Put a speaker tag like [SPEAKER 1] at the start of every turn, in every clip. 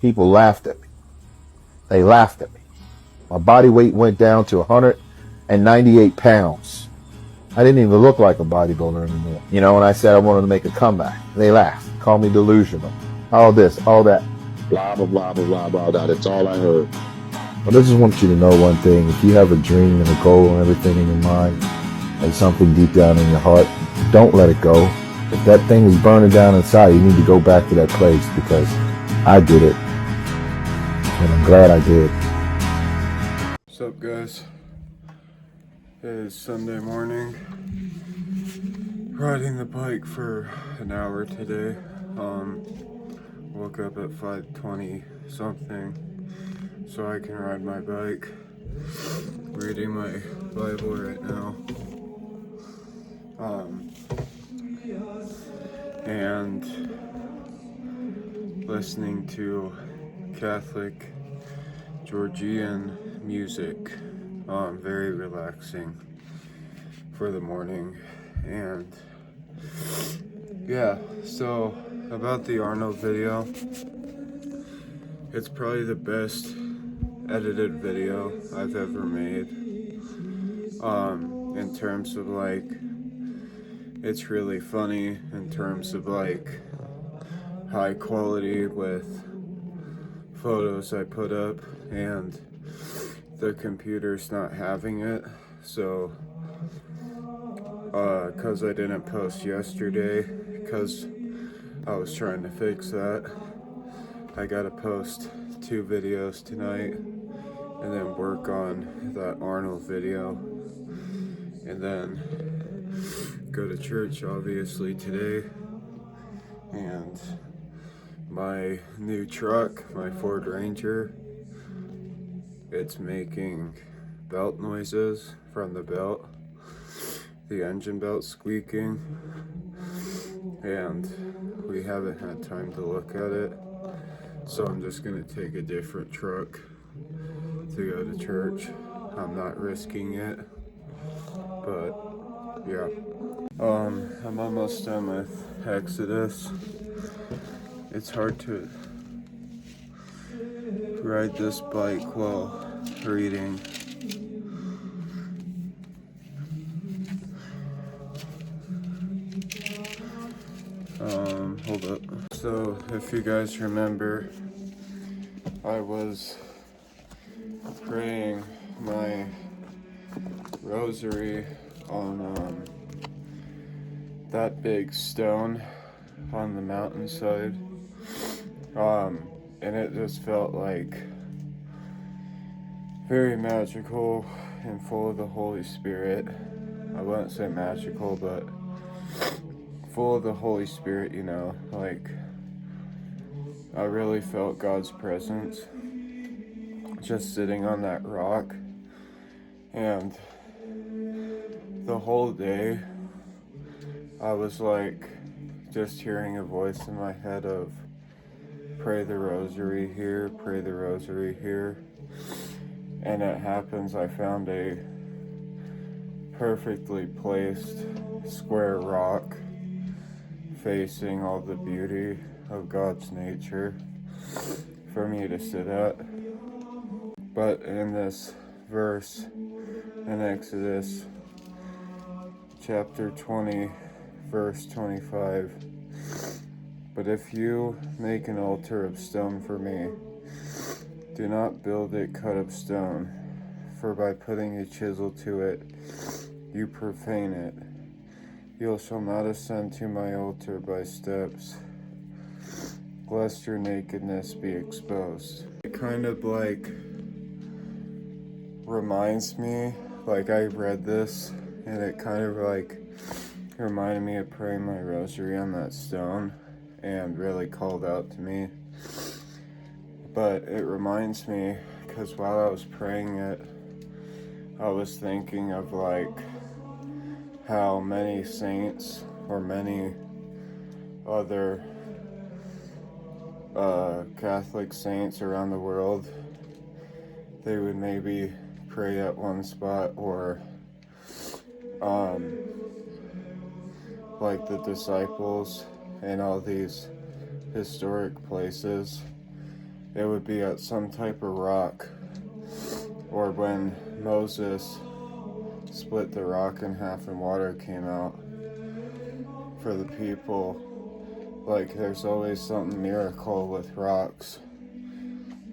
[SPEAKER 1] People laughed at me. They laughed at me. My body weight went down to 198 pounds. I didn't even look like a bodybuilder anymore. You know, when I said I wanted to make a comeback, they laughed, called me delusional. All this, all that. Blah, blah, blah, blah, blah, blah, blah. That's all I heard. But I just want you to know one thing. If you have a dream and a goal and everything in your mind and something deep down in your heart, don't let it go. If that thing is burning down inside, you need to go back to that place, because I did it. And I'm glad I did.
[SPEAKER 2] What's up, guys? It is Sunday morning. Riding the bike for an hour today. Woke up at 5:20 something so I can ride my bike. Reading my Bible right now. And listening to Catholic Georgian music. Very relaxing for the morning. And yeah, so about the Arnold video, it's probably the best edited video I've ever made. In terms of like, it's really funny in terms of like high quality with photos I put up, and the computer's not having it. So because I didn't post yesterday, because I was trying to fix that, I gotta post 2 videos tonight and then work on that Arnold video, and then go to church obviously today. And my new truck, my Ford Ranger, it's making belt noises from the belt, the engine belt squeaking, and we haven't had time to look at it, so I'm just gonna take a different truck to go to church. I'm not risking it, but yeah. I'm almost done with Exodus. It's hard to ride this bike while reading. Hold up. So, if you guys remember, I was praying my rosary on that big stone on the mountainside, and it just felt like very magical and full of the Holy Spirit. I wouldn't say magical, but full of the Holy Spirit, you know, like I really felt God's presence just sitting on that rock. And the whole day I was like just hearing a voice in my head of pray the rosary here, pray the rosary here. And it happens I found a perfectly placed square rock facing all the beauty of God's nature for me to sit at. But in this verse in Exodus chapter 20, verse 25, but if you make an altar of stone for me, do not build it cut of stone, for by putting a chisel to it, you profane it. You shall not ascend to my altar by steps, lest your nakedness be exposed. It kind of like reminds me, like I read this, and it kind of like reminded me of praying my rosary on that stone, and really called out to me. But it reminds me, because while I was praying it, I was thinking of like how many saints or many other Catholic saints around the world, they would maybe pray at one spot, or like the disciples in all these historic places, it would be at some type of rock, or when Moses split the rock in half and water came out for the people. Like, there's always something miracle with rocks,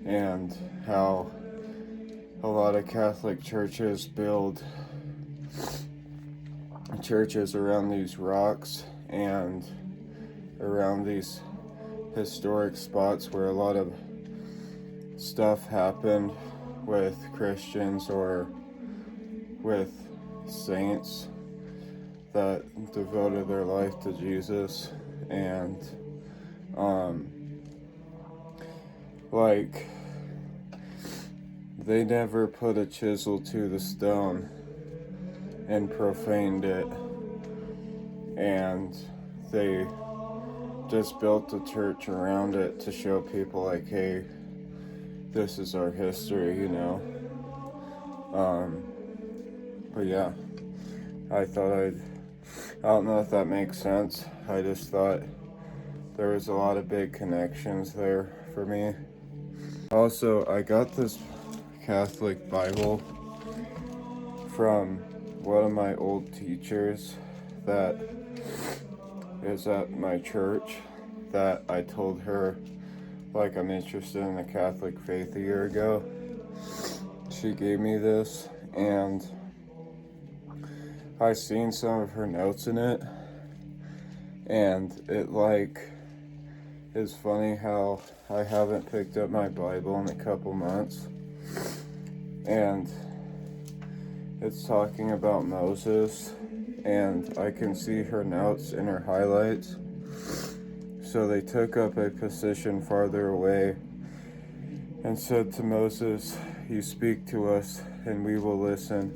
[SPEAKER 2] and how a lot of Catholic churches build churches around these rocks and around these historic spots where a lot of stuff happened with Christians or with saints that devoted their life to Jesus. And like, they never put a chisel to the stone and profaned it, and they just built a church around it to show people, like, hey, this is our history, you know. But yeah, I don't know if that makes sense. I just thought there was a lot of big connections there for me. Also, I got this Catholic Bible from one of my old teachers that is at my church, that I told her, like, I'm interested in the Catholic faith a year ago. She gave me this, and I seen some of her notes in it, and it, like, is funny how I haven't picked up my Bible in a couple months, and it's talking about Moses, and I can see her notes in her highlights. So they took up a position farther away and said to Moses, "You speak to us, and we will listen,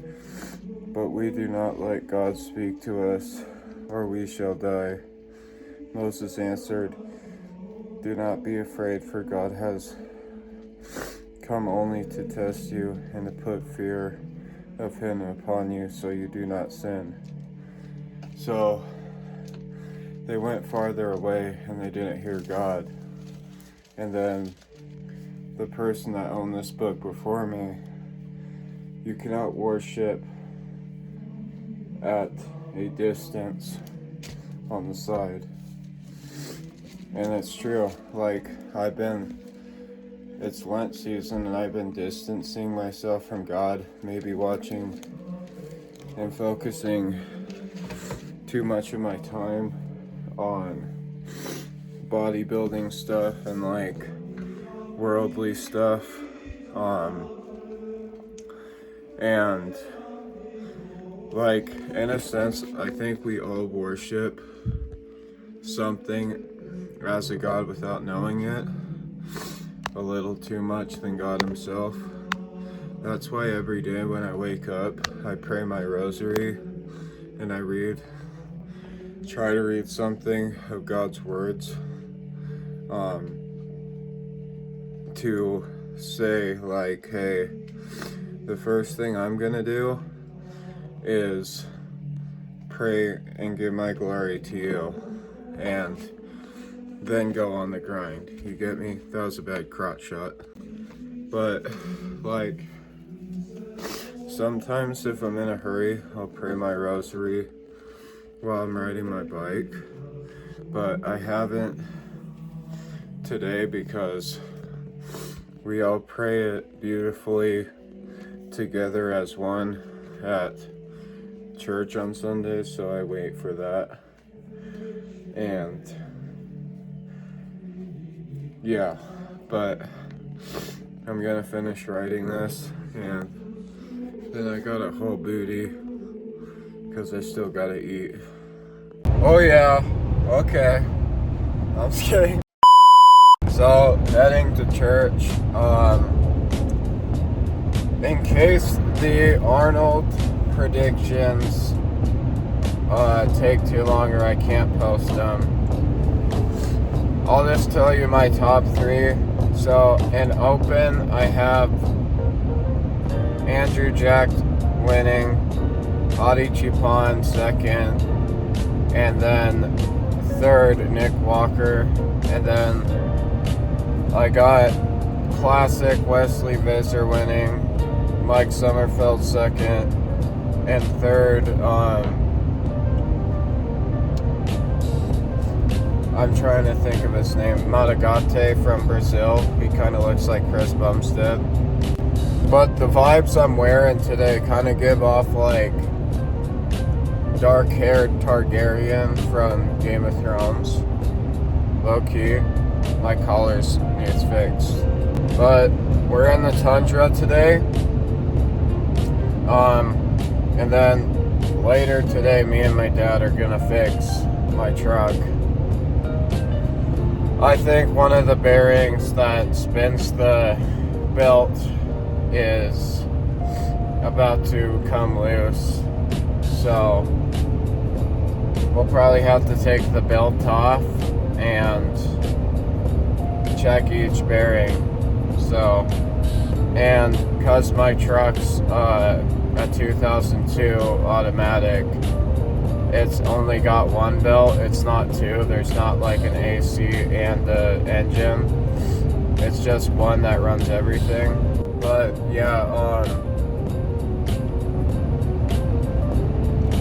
[SPEAKER 2] but we do not let God speak to us, or we shall die." Moses answered, "Do not be afraid, for God has come only to test you and to put fear of him upon you, so you do not sin." So they went farther away and they didn't hear God. And then the person that owned this book before me, you cannot worship at a distance on the side. And it's true. Like, it's Lent season, and I've been distancing myself from God, maybe watching and focusing too much of my time on bodybuilding stuff and, like, worldly stuff. And, like, in a sense, I think we all worship something as a God without knowing it a little too much than God himself. That's why every day when I wake up, I pray my rosary and I try to read something of God's words, to say, like, hey, the first thing I'm gonna do is pray and give my glory to you, and then go on the grind. You get me? That was a bad crotch shot. But, like, sometimes if I'm in a hurry, I'll pray my rosary while I'm riding my bike. But I haven't today because we all pray it beautifully together as one at church on Sundays, so I wait for that. And yeah, but I'm gonna finish writing this, and then I got a whole booty because I still gotta eat. Oh yeah, okay, I'm just kidding. So, heading to church. In case the Arnold predictions take too long or I can't post them, I'll just tell you my top 3. So, in open, I have Andrew Jack winning, Adi Chupon second, and then third, Nick Walker, and then I got classic Wesley Visser winning, Mike Sommerfeld second, and third, I'm trying to think of his name, Matagate from Brazil. He kind of looks like Chris Bumstead. But the vibes I'm wearing today kind of give off like dark-haired Targaryen from Game of Thrones. Low-key, my collars needs fixed. But we're in the tundra today. And then later today, me and my dad are gonna fix my truck. I think one of the bearings that spins the belt is about to come loose. So we'll probably have to take the belt off and check each bearing. So, and because my truck's a 2002 automatic, it's only got one belt, it's not two. There's not like an AC and the engine. It's just one that runs everything. But yeah,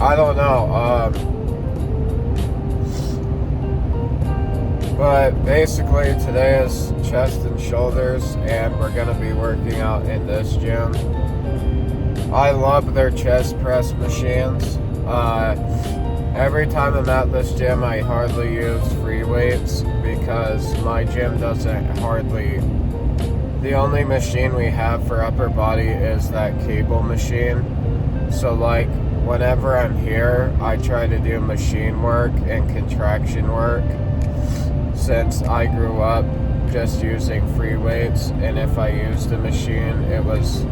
[SPEAKER 2] I don't know. But basically today is chest and shoulders, and we're gonna be working out in this gym. I love their chest press machines. Every time I'm at this gym, I hardly use free weights because my gym doesn't hardly. The only machine we have for upper body is that cable machine. So like whenever I'm here, I try to do machine work and contraction work, since I grew up just using free weights, and if I used a machine, it was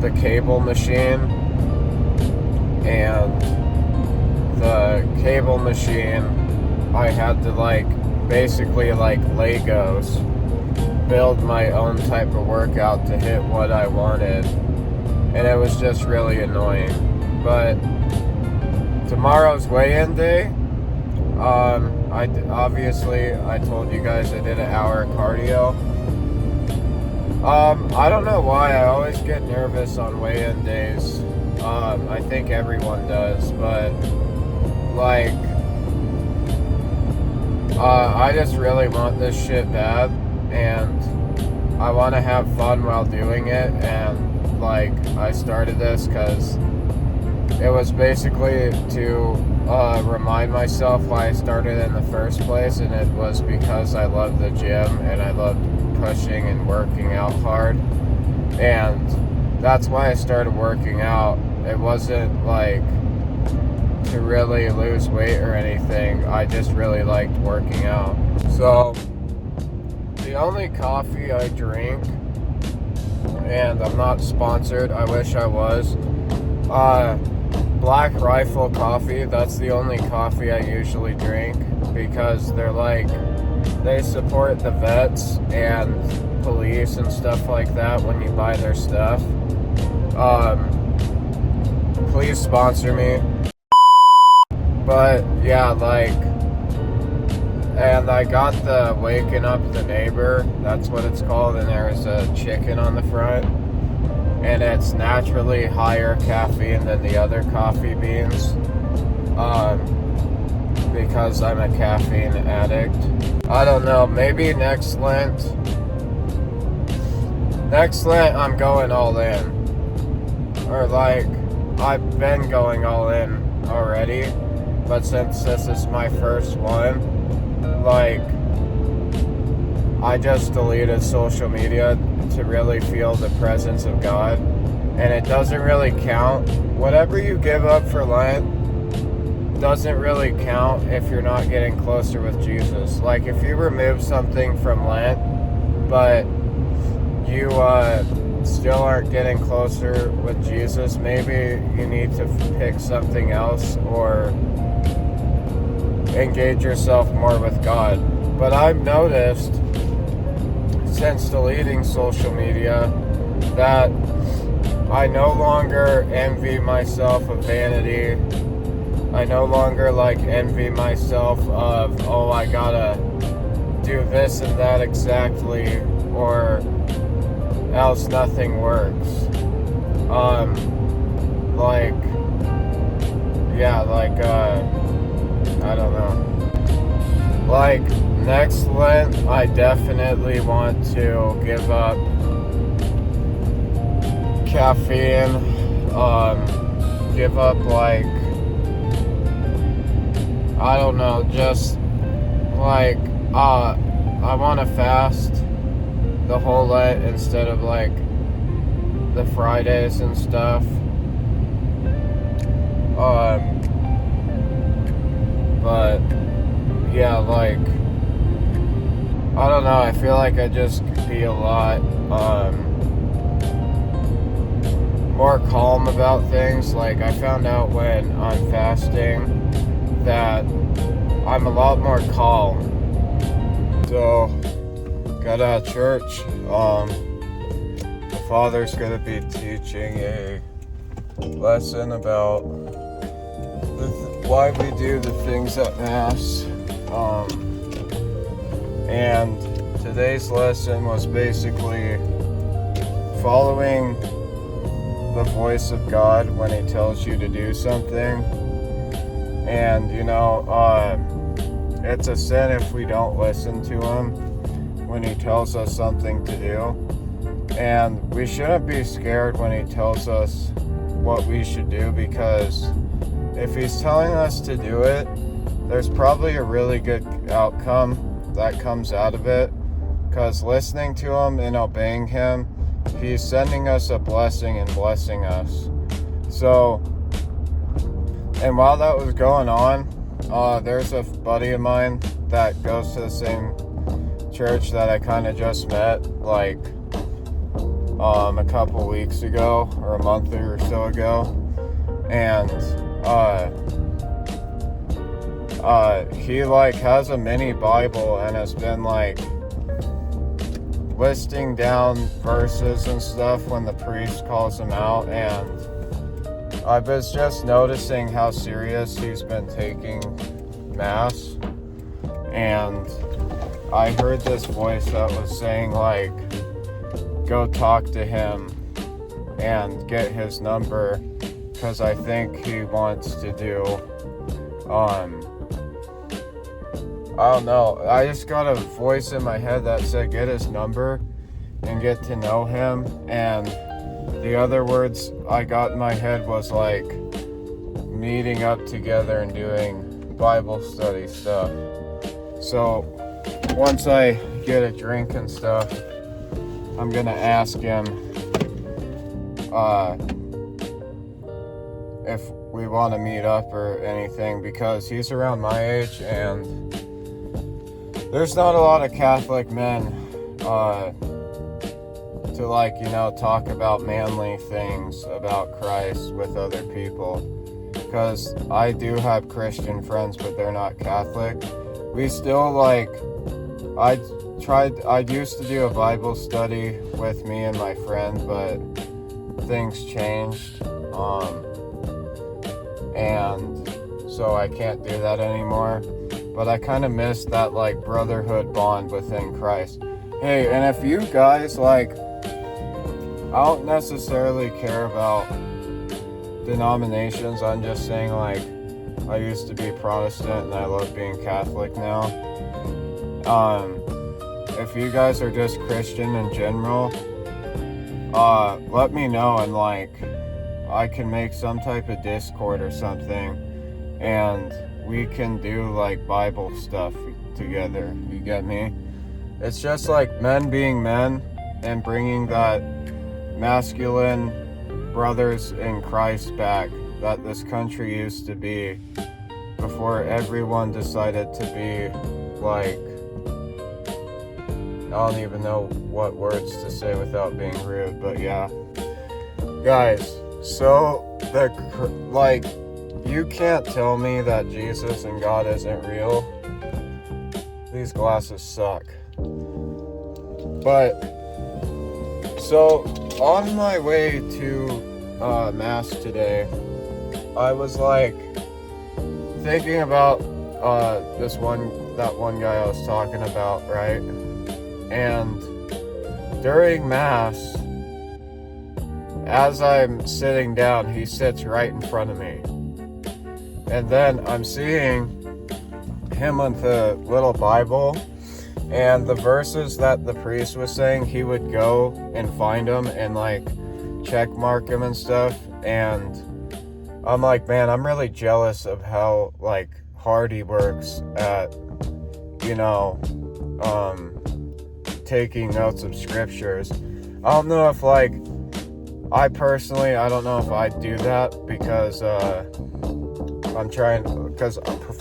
[SPEAKER 2] the cable machine. And the cable machine, I had to like basically like Legos build my own type of workout to hit what I wanted, and it was just really annoying. But tomorrow's weigh-in day. Obviously I told you guys I did an hour cardio. I don't know why I always get nervous on weigh-in days. I think everyone does, but like I just really want this shit bad, and I want to have fun while doing it. And like I started this because it was basically to remind myself why I started in the first place, and it was because I loved the gym and I loved pushing and working out hard, and that's why I started working out. It wasn't like to really lose weight or anything. I just really liked working out. So the only coffee I drink, and I'm not sponsored, I wish I was, Black Rifle coffee. That's the only coffee I usually drink because they're like, they support the vets and police and stuff like that when you buy their stuff. Please sponsor me. But yeah, like, and I got the Waking Up the Neighbor, that's what it's called, and there's a chicken on the front, and it's naturally higher caffeine than the other coffee beans, because I'm a caffeine addict. I don't know, maybe next Lent I'm going all in, or like, I've been going all in already, but since this is my first one, like, I just deleted social media to really feel the presence of God, and it doesn't really count. Whatever you give up for Lent doesn't really count if you're not getting closer with Jesus. Like, if you remove something from Lent, but you still aren't getting closer with Jesus, maybe you need to pick something else or engage yourself more with God. But I've noticed since deleting social media that I no longer envy myself of vanity. I no longer like envy myself of, oh, I gotta do this and that exactly, or else nothing works. Like, yeah, like, I don't know. Like, next Lent, I definitely want to give up caffeine, give up, like, I don't know, just, like, I want to fast the whole Lent instead of, like, the Fridays and stuff. But yeah, like, I don't know, I feel like I just could be a lot more calm about things. Like, I found out when I'm fasting that I'm a lot more calm. So got out of church. The father's gonna be teaching a lesson about why we do the things at Mass. And today's lesson was basically following the voice of God when He tells you to do something. And, you know, it's a sin if we don't listen to Him when He tells us something to do. And we shouldn't be scared when He tells us what we should do, because if He's telling us to do it, there's probably a really good outcome that comes out of it, because listening to Him and obeying Him, He's sending us a blessing and blessing us. So, and while that was going on, there's a buddy of mine that goes to the same church that I kind of just met, like, a couple weeks ago, or a month or so ago. And he, like, has a mini Bible and has been, like, listing down verses and stuff when the priest calls him out. And I was just noticing how serious he's been taking Mass. And I heard this voice that was saying, like, go talk to him and get his number, because I think he wants to do, I don't know, I just got a voice in my head that said get his number and get to know him. And the other words I got in my head was, like, meeting up together and doing Bible study stuff. So once I get a drink and stuff, I'm gonna ask him if we want to meet up or anything, because he's around my age and there's not a lot of Catholic men to, like, you know, talk about manly things about Christ with other people. Because I do have Christian friends, but they're not Catholic. We still, like, I used to do a Bible study with me and my friend, but things changed. And so I can't do that anymore. But I kind of miss that, like, brotherhood bond within Christ. Hey, and if you guys, like, I don't necessarily care about denominations. I'm just saying, like, I used to be Protestant and I love being Catholic now. If you guys are just Christian in general, let me know, and, like, I can make some type of Discord or something, and we can do, like, Bible stuff together. You get me? It's just, like, men being men and bringing that masculine brothers in Christ back that this country used to be before everyone decided to be, like, I don't even know what words to say without being rude, but yeah. Guys, so, like, you can't tell me that Jesus and God isn't real. These glasses suck. But, so, on my way to Mass today, I was, like, thinking about that one guy I was talking about, right? And during Mass, as I'm sitting down, he sits right in front of me. And then I'm seeing him with the little Bible, and the verses that the priest was saying, he would go and find them and like check mark them and stuff. And I'm like, man, I'm really jealous of how like hard he works at, you know, taking notes of scriptures. I don't know if like I don't know if I'd do that because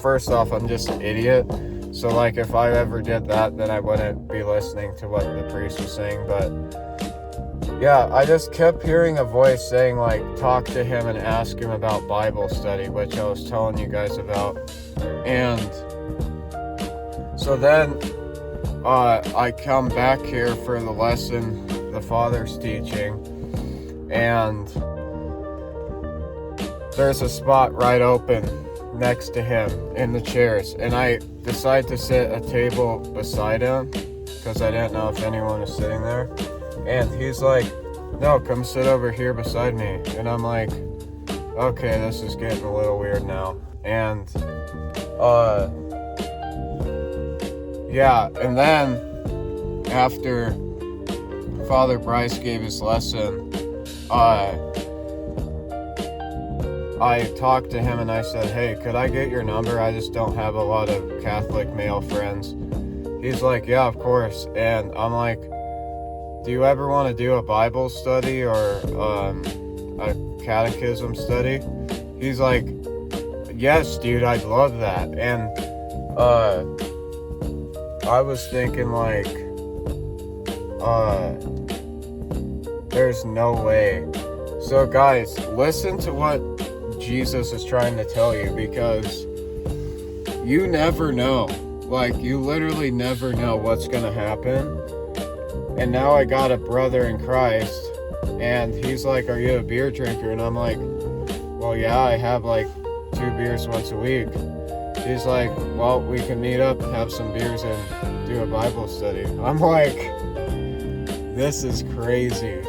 [SPEAKER 2] first off, I'm just an idiot. So like if I ever did that, then I wouldn't be listening to what the priest was saying. But yeah, I just kept hearing a voice saying like, talk to him and ask him about Bible study, which I was telling you guys about. And so then I come back here for the lesson the Father's teaching, and there's a spot right open next to him in the chairs, and I decide to sit a table beside him because I didn't know if anyone was sitting there. And he's like, no, come sit over here beside me. And I'm like, okay, this is getting a little weird now. And yeah, and then after Father Bryce gave his lesson, I talked to him and I said, hey, could I get your number? I just don't have a lot of Catholic male friends. He's like, yeah, of course. And I'm like, do you ever want to do a Bible study or a catechism study? He's like, yes, dude, I'd love that. And I was thinking like, there's no way. So guys, listen to what Jesus is trying to tell you, because you never know. Like, you literally never know what's gonna happen. And now I got a brother in Christ, and he's like, are you a beer drinker? And I'm like, well, yeah, I have like 2 beers once a week. He's like, well, we can meet up, have some beers, and do a Bible study. I'm like, this is crazy.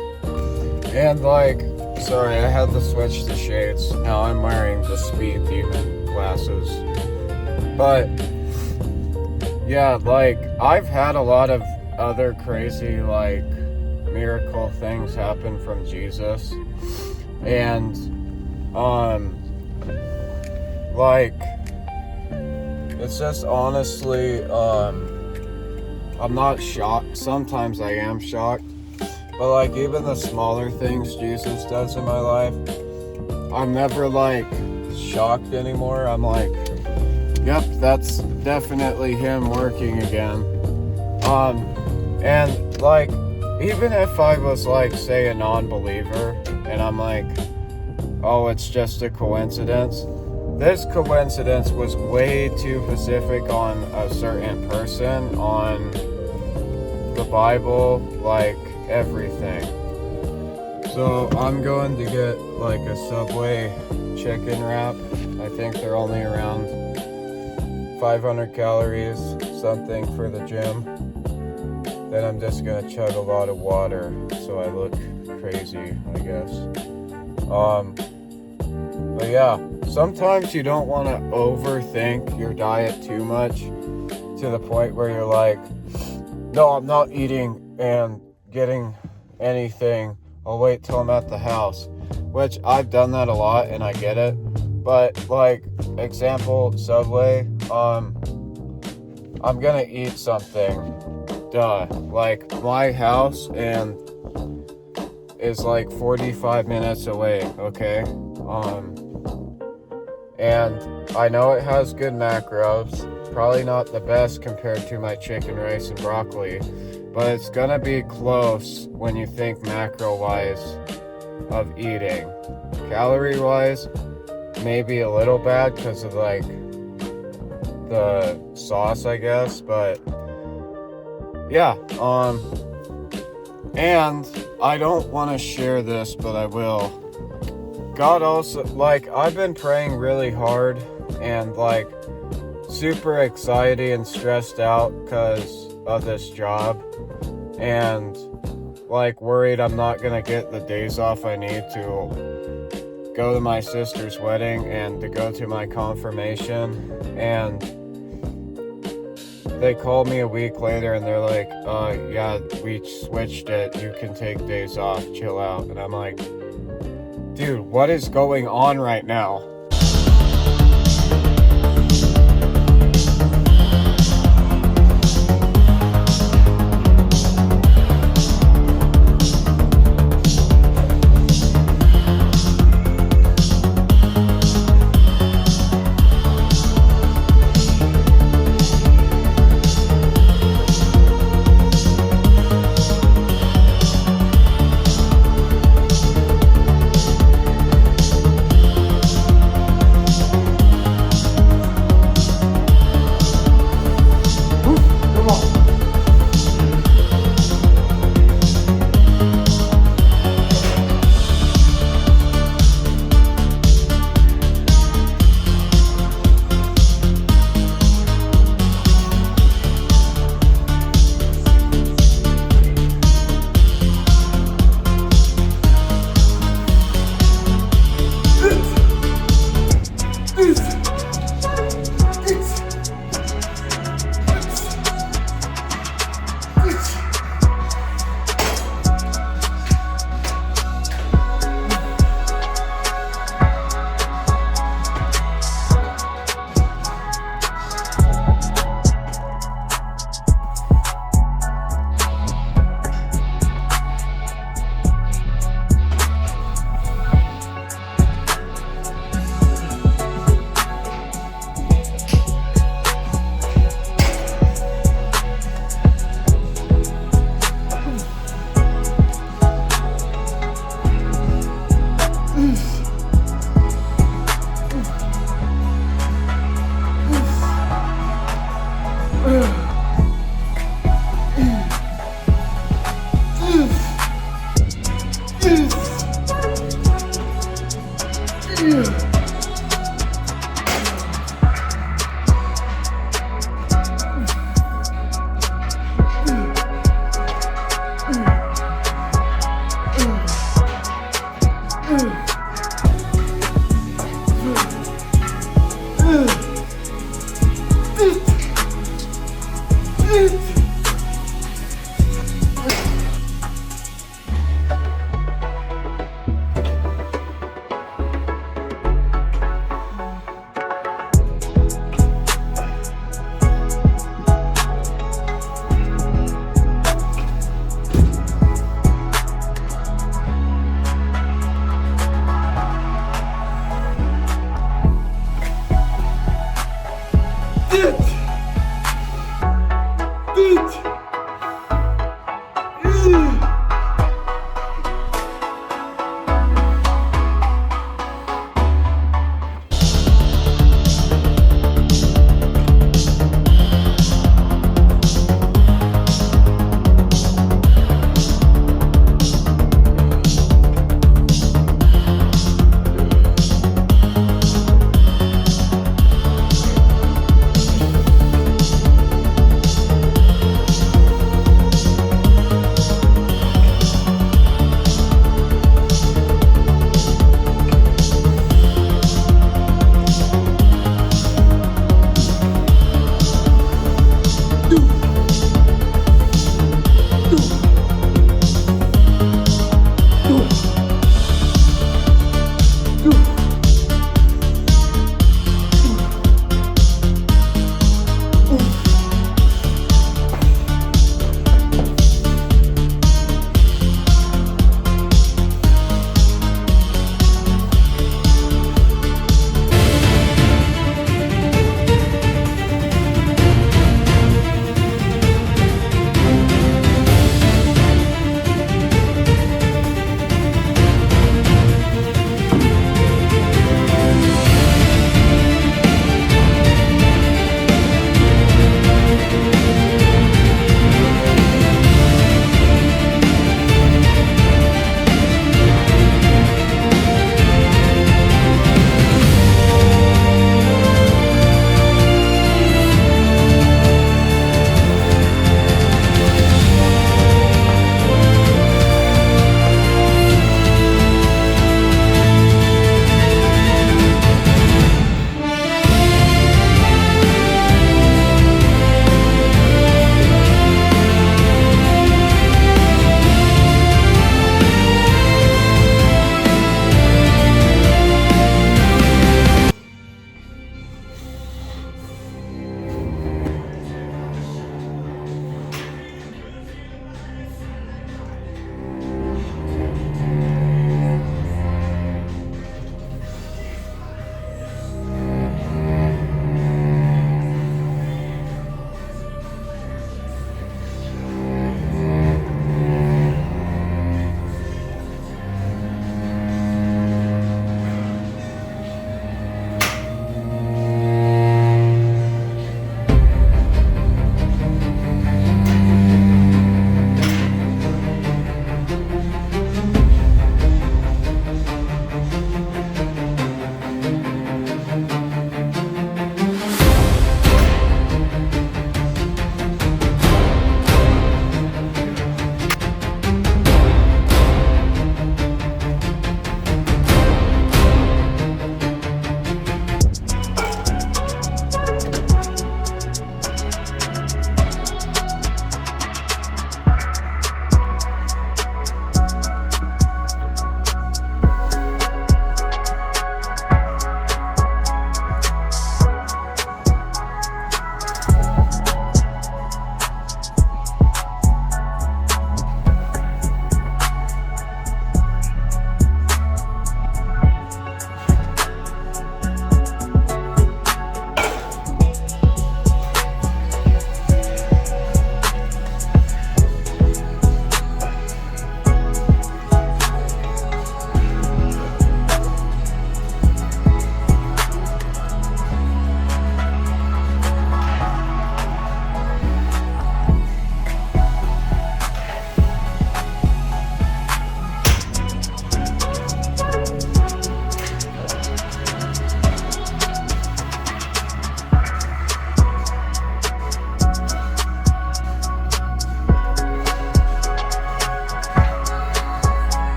[SPEAKER 2] And like, sorry, I had to switch to shades. Now I'm wearing the Speed Demon glasses. But yeah, like, I've had a lot of other crazy, like, miracle things happen from Jesus. And, like, it's just honestly, I'm not shocked. Sometimes I am shocked. But, like, even the smaller things Jesus does in my life, I'm never, like, shocked anymore. I'm like, yep, that's definitely him working again. And, like, even if I was, like, say, a non-believer, and I'm like, oh, it's just a coincidence, this coincidence was way too specific on a certain person, on the Bible, like, everything. So I'm going to get like a Subway chicken wrap. I think they're only around 500 calories, something for the gym. Then I'm just gonna chug a lot of water so I look crazy, I guess. But yeah, sometimes you don't want to overthink your diet too much to the point where you're like, no, I'm not eating and getting anything. I'll wait till I'm at the house, which I've done that a lot and I get it. But like, example, Subway, I'm gonna eat something. Duh. Like, my house and is like 45 minutes away, okay? And I know it has good macros, probably not the best compared to my chicken, rice, and broccoli, but it's gonna be close when you think macro-wise of eating. Calorie-wise, maybe a little bad because of like the sauce, I guess, but yeah, and I don't want to share this, but I will. God also, like, I've been praying really hard and like super excited and stressed out because of this job. And like worried I'm not gonna get the days off I need to go to my sister's wedding and to go to my confirmation. And they called me a week later and they're like, yeah, we switched it, you can take days off, chill out. And I'm like, dude, what is going on right now?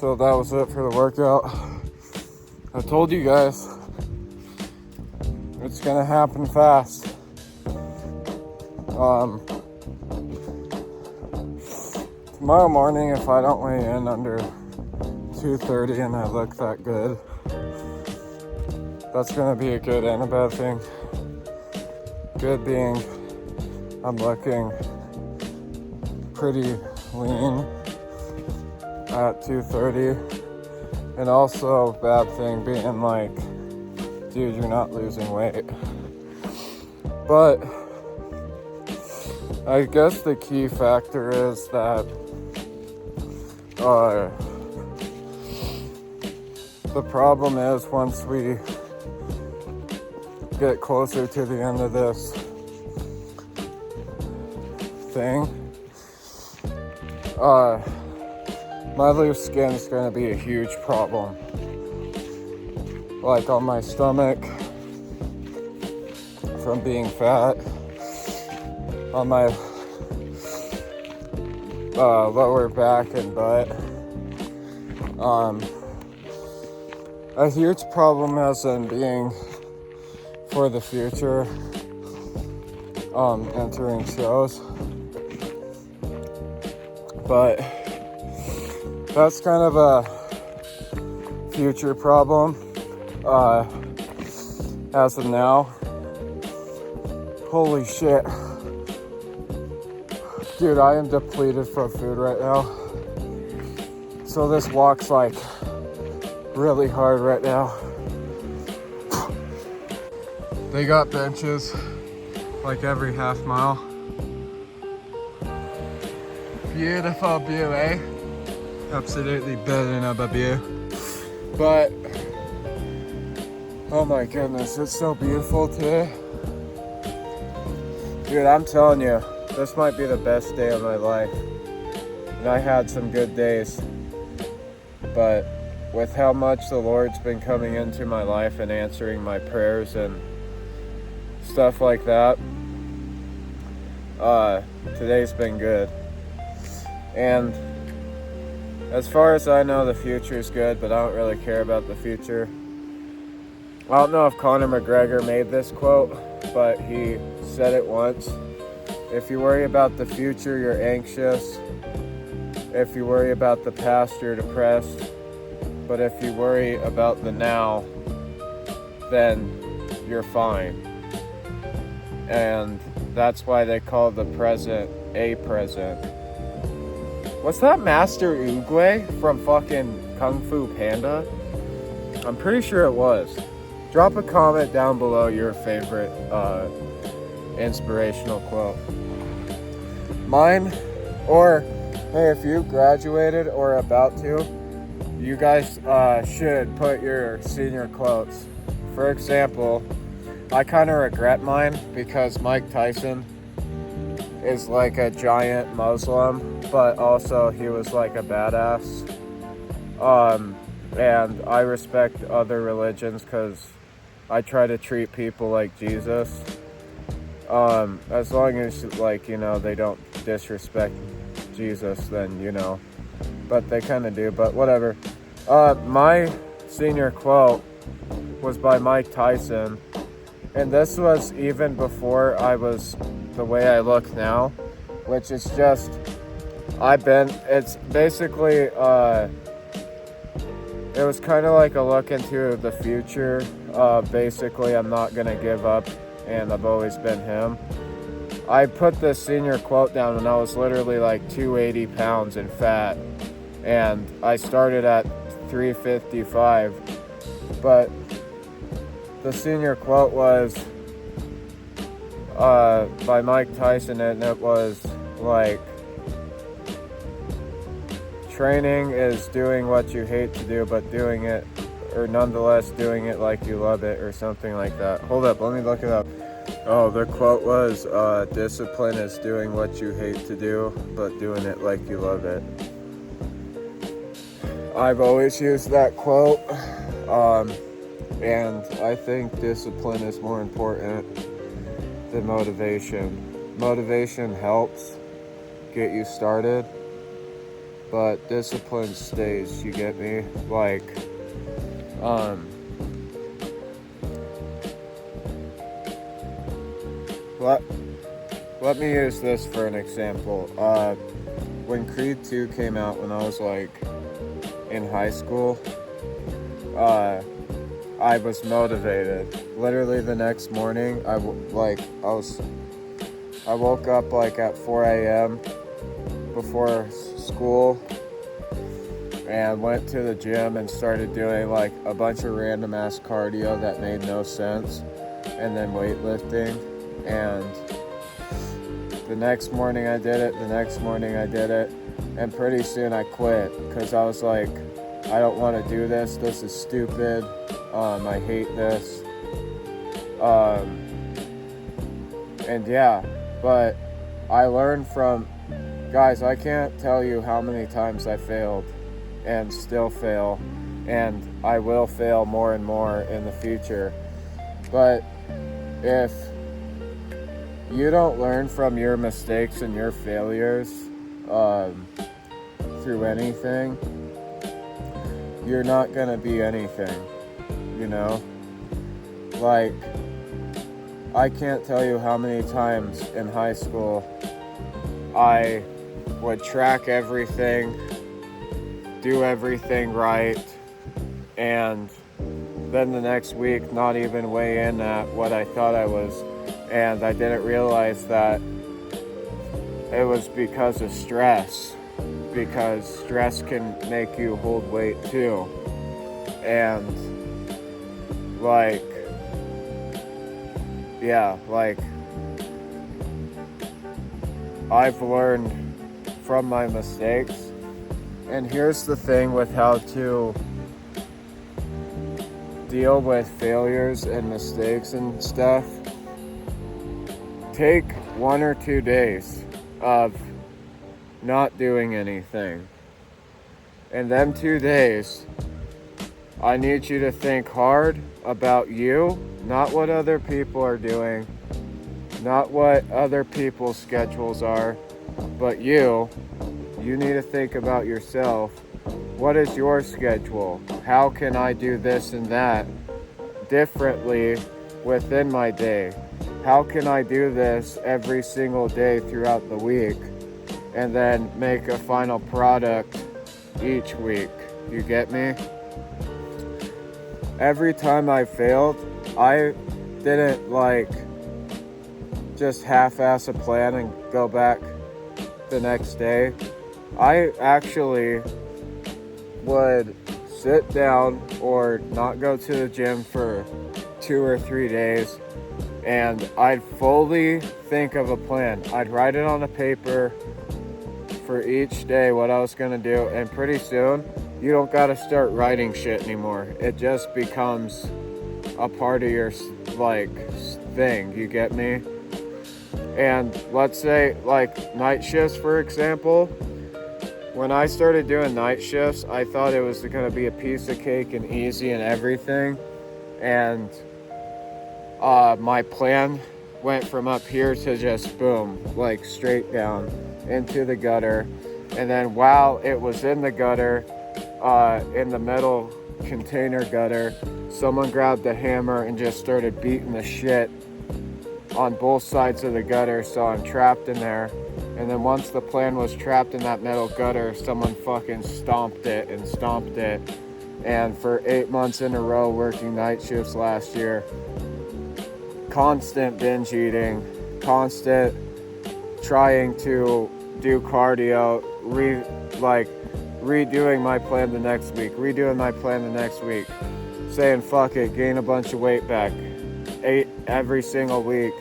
[SPEAKER 2] So that was it for the workout. I told you guys, it's gonna happen fast. Tomorrow morning, if I don't weigh in under 230 and I look that good, that's gonna be a good and a bad thing. Good being I'm looking pretty lean at 230, and also bad thing being like, dude, you're not losing weight. But I guess the key factor is that the problem is once we get closer to the end of this thing, my loose skin is going to be a huge problem. Like on my stomach from being fat, on my lower back and butt. A huge problem as in being for the future, entering shows. But that's kind of a future problem as of now. Holy shit. Dude, I am depleted from food right now. So this walk's like really hard right now. They got benches like every half mile. Beautiful view, eh? Absolutely building up a view. But, oh my goodness, it's so beautiful today. Dude, I'm telling you, this might be the best day of my life. And I had some good days. But with how much the Lord's been coming into my life and answering my prayers and stuff like that, today's been good. And as far as I know, the future is good, but I don't really care about the future. I don't know if Conor McGregor made this quote, but he said it once. If you worry about the future, you're anxious. If you worry about the past, you're depressed. But if you worry about the now, then you're fine. And that's why they call the present a present. What's that Master Oogway from fucking Kung Fu Panda? I'm pretty sure it was. Drop a comment down below your favorite inspirational quote. Mine, or hey, if you graduated or about to, you guys should put your senior quotes. For example, I kind of regret mine because Mike Tyson is like a giant Muslim, but also he was like a badass. And I respect other religions because I try to treat people like Jesus. As long as, like, you know, they don't disrespect Jesus, then, you know, but they kind of do, but whatever. My senior quote was by Mike Tyson, and this was even before I was the way I look now, which is just, it's basically, it was kind of like a look into the future. Basically, I'm not gonna give up, and I've always been him. I put this senior quote down when I was literally like 280 pounds and fat, and I started at 355, but the senior quote was by Mike Tyson, and it was like, training is doing what you hate to do, but doing it, or nonetheless doing it like you love it, or something like that. Hold up, let me look it up. Oh, the quote was, discipline is doing what you hate to do, but doing it like you love it. I've always used that quote, and I think discipline is more important than motivation. Motivation helps get you started, but discipline stays, you get me? Like, let me use this for an example. When Creed 2 came out when I was like in high school, I was motivated. Literally the next morning, I woke up like at 4 a.m. before school and went to the gym and started doing like a bunch of random ass cardio that made no sense, and then weightlifting. And the next morning I did it, and pretty soon I quit because I was like, I don't want to do this. This is stupid. I hate this. And yeah, but I learned from, guys, I can't tell you how many times I failed and still fail, and I will fail more and more in the future. But if you don't learn from your mistakes and your failures through anything, you're not gonna be anything, you know? Like, I can't tell you how many times in high school I would track everything, do everything right, and then the next week not even weigh in at what I thought I was, and I didn't realize that it was because of stress, because stress can make you hold weight too. And like, yeah, like, I've learned from my mistakes. And here's the thing with how to deal with failures and mistakes and stuff. Take 1 or 2 days of not doing anything. And them 2 days, I need you to think hard about you, not what other people are doing, not what other people's schedules are, but you. You need to think about yourself. What is your schedule? How can I do this and that differently within my day? How can I do this every single day throughout the week and then make a final product each week? You get me? Every time I failed, I didn't like just half-ass a plan and go back the next day. I actually would sit down or not go to the gym for 2 or 3 days, and I'd fully think of a plan. I'd write it on a paper for each day what I was gonna do, and pretty soon you don't gotta start writing shit anymore. It just becomes a part of your like thing, you get me? And let's say like night shifts, for example. When I started doing night shifts, I thought it was gonna be a piece of cake and easy and everything. And my plan went from up here to just boom, like straight down into the gutter. And then while it was in the gutter, in the metal container gutter, someone grabbed a hammer and just started beating the shit on both sides of the gutter, so I'm trapped in there. And then once the plan was trapped in that metal gutter, someone fucking stomped it. And for 8 months in a row working night shifts last year, constant binge eating, constant trying to do cardio, redoing my plan the next week, saying fuck it, gain a bunch of weight back, ate every single week,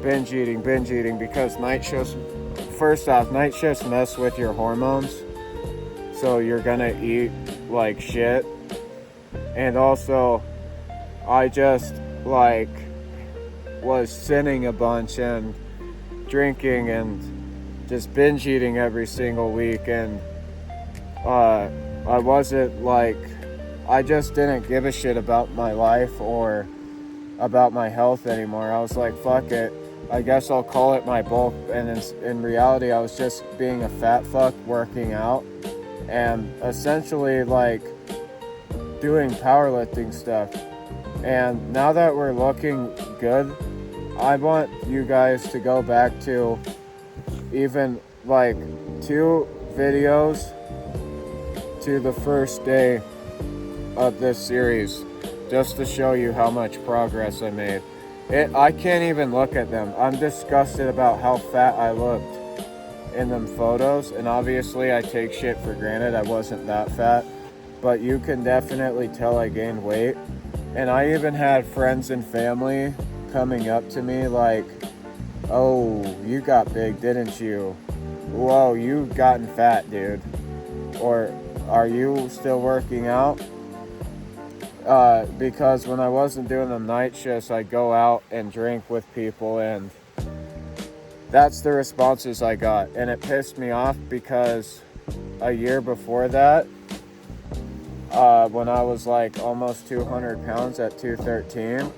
[SPEAKER 2] binge eating, because night shifts, first off, night shifts mess with your hormones, so you're gonna eat like shit. And also, I just like was sinning a bunch and drinking and just binge eating every single week, and I wasn't like, I just didn't give a shit about my life or about my health anymore. I was like, fuck it, I guess I'll call it my bulk. And in reality, I was just being a fat fuck working out and essentially like doing powerlifting stuff. And now that we're looking good, I want you guys to go back to even like 2 videos to the first day of this series, just to show you how much progress I made. I can't even look at them. I'm disgusted about how fat I looked in them photos, and obviously I take shit for granted. I wasn't that fat, but you can definitely tell I gained weight. And I even had friends and family coming up to me like, "Oh, you got big, didn't you? Whoa, you've gotten fat, dude." Or, "Are you still working out?" Because when I wasn't doing the night shifts, I'd go out and drink with people, and that's the responses I got. And it pissed me off because a year before that, when I was like almost 200 pounds at 213,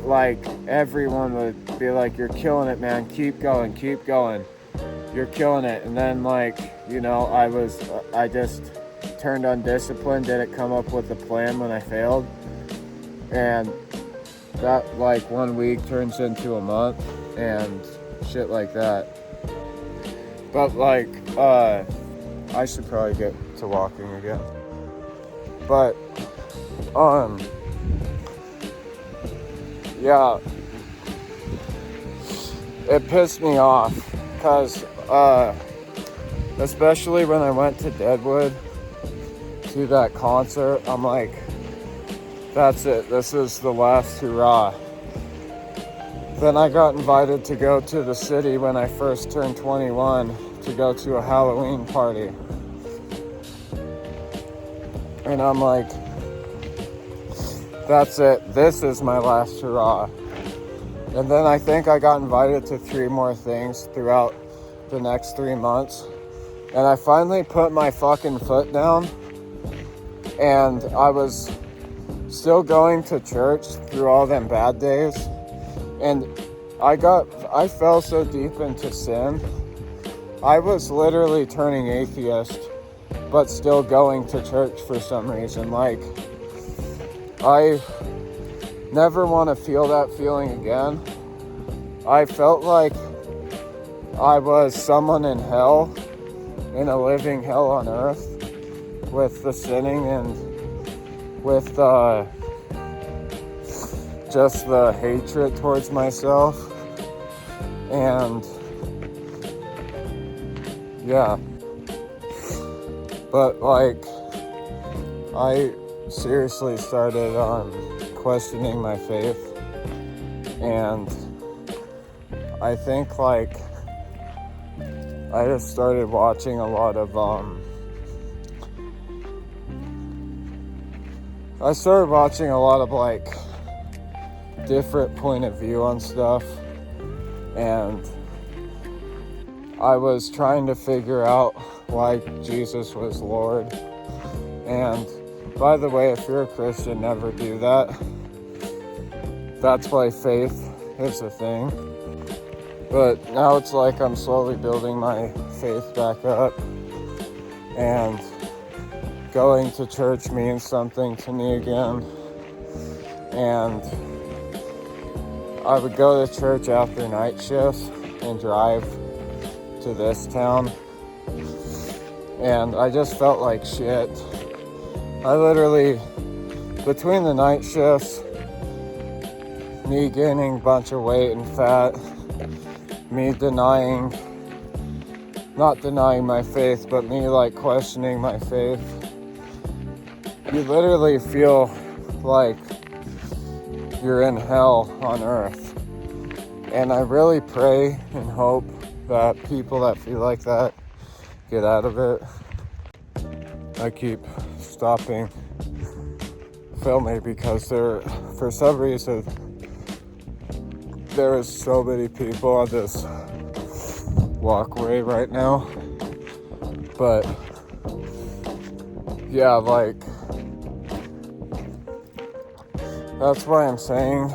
[SPEAKER 2] like everyone would be like, "You're killing it, man. Keep going, keep going. You're killing it." And then like, you know, I just turned undisciplined, didn't come up with a plan when I failed. And that like 1 week turns into a month and shit like that. But like, I should probably get to walking again. But, yeah, it pissed me off because, especially when I went to Deadwood to that concert, I'm like, that's it, this is the last hurrah. Then I got invited to go to the city when I first turned 21 to go to a Halloween party. And I'm like, that's it, this is my last hurrah. And then I think I got invited to 3 more things throughout the next 3 months. And I finally put my fucking foot down. And I was still going to church through all them bad days. And I fell so deep into sin. I was literally turning atheist, but still going to church for some reason. Like, I never want to feel that feeling again. I felt like I was someone in hell, in a living hell on earth, with the sinning and with just the hatred towards myself. And yeah, but like, I seriously started questioning my faith, and I think like I just started watching a lot of like different point of view on stuff, and I was trying to figure out why Jesus was Lord. And by the way, if you're a Christian, never do that. That's why faith is a thing. But now it's like I'm slowly building my faith back up, and going to church means something to me again. And I would go to church after night shifts and drive to this town, and I just felt like shit. I literally, between the night shifts, me gaining a bunch of weight and fat, me not denying my faith, but me like questioning my faith, you literally feel like you're in hell on earth. And I really pray and hope that people that feel like that get out of it. I keep stopping filming because for some reason, there is so many people on this walkway right now. But yeah, like, that's why I'm saying,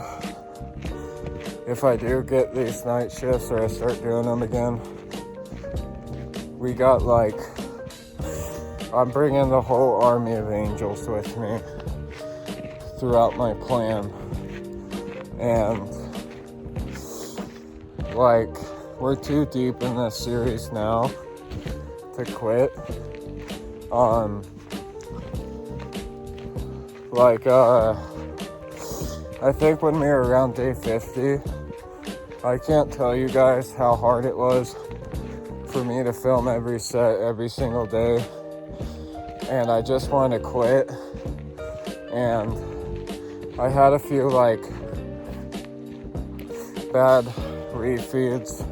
[SPEAKER 2] if I do get these night shifts or I start doing them again, we got like, I'm bringing the whole army of angels with me throughout my plan. And like, we're too deep in this series now to quit. I think when we were around day 50, I can't tell you guys how hard it was for me to film every set every single day, and I just wanted to quit. And I had a few like bad refeeds,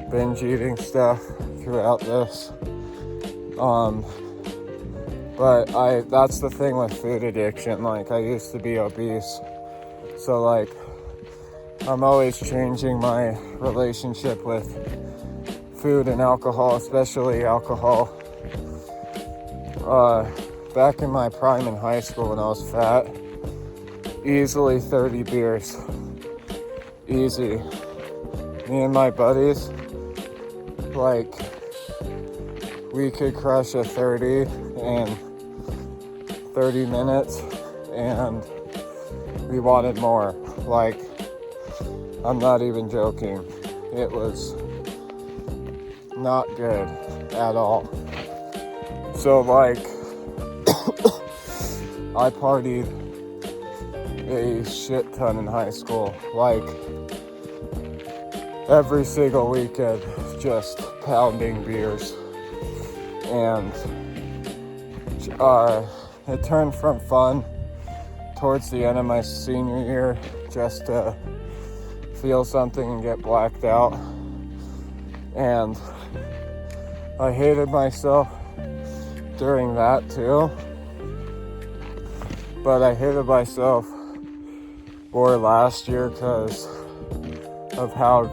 [SPEAKER 2] binge eating stuff throughout this. But that's the thing with food addiction. Like, I used to be obese, so like I'm always changing my relationship with food and alcohol, especially alcohol. Back in my prime in high school when I was fat, easily 30 beers. Easy. Me and my buddies, like, we could crush a 30 in 30 minutes, and we wanted more. Like, I'm not even joking. It was not good at all. So like, I partied a shit ton in high school. Like, every single weekend, just pounding beers. And it turned from fun towards the end of my senior year just to feel something and get blacked out. And I hated myself during that too. But I hated myself more last year because of how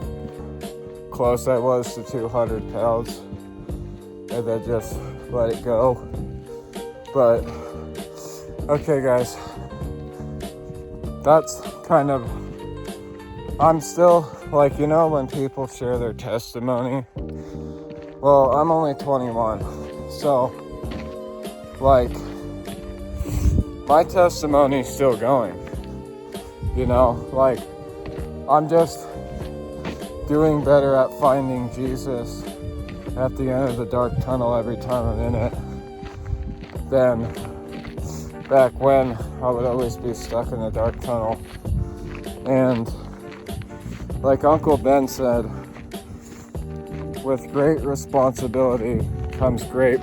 [SPEAKER 2] close I was to 200 pounds. And then just let it go. But, okay guys, that's kind of, I'm still, like, you know when people share their testimony? Well, I'm only 21, so, like, my testimony's still going, you know? Like, I'm just doing better at finding Jesus at the end of the dark tunnel every time I'm in it than back when I would always be stuck in the dark tunnel. And like Uncle Ben said, with great responsibility comes great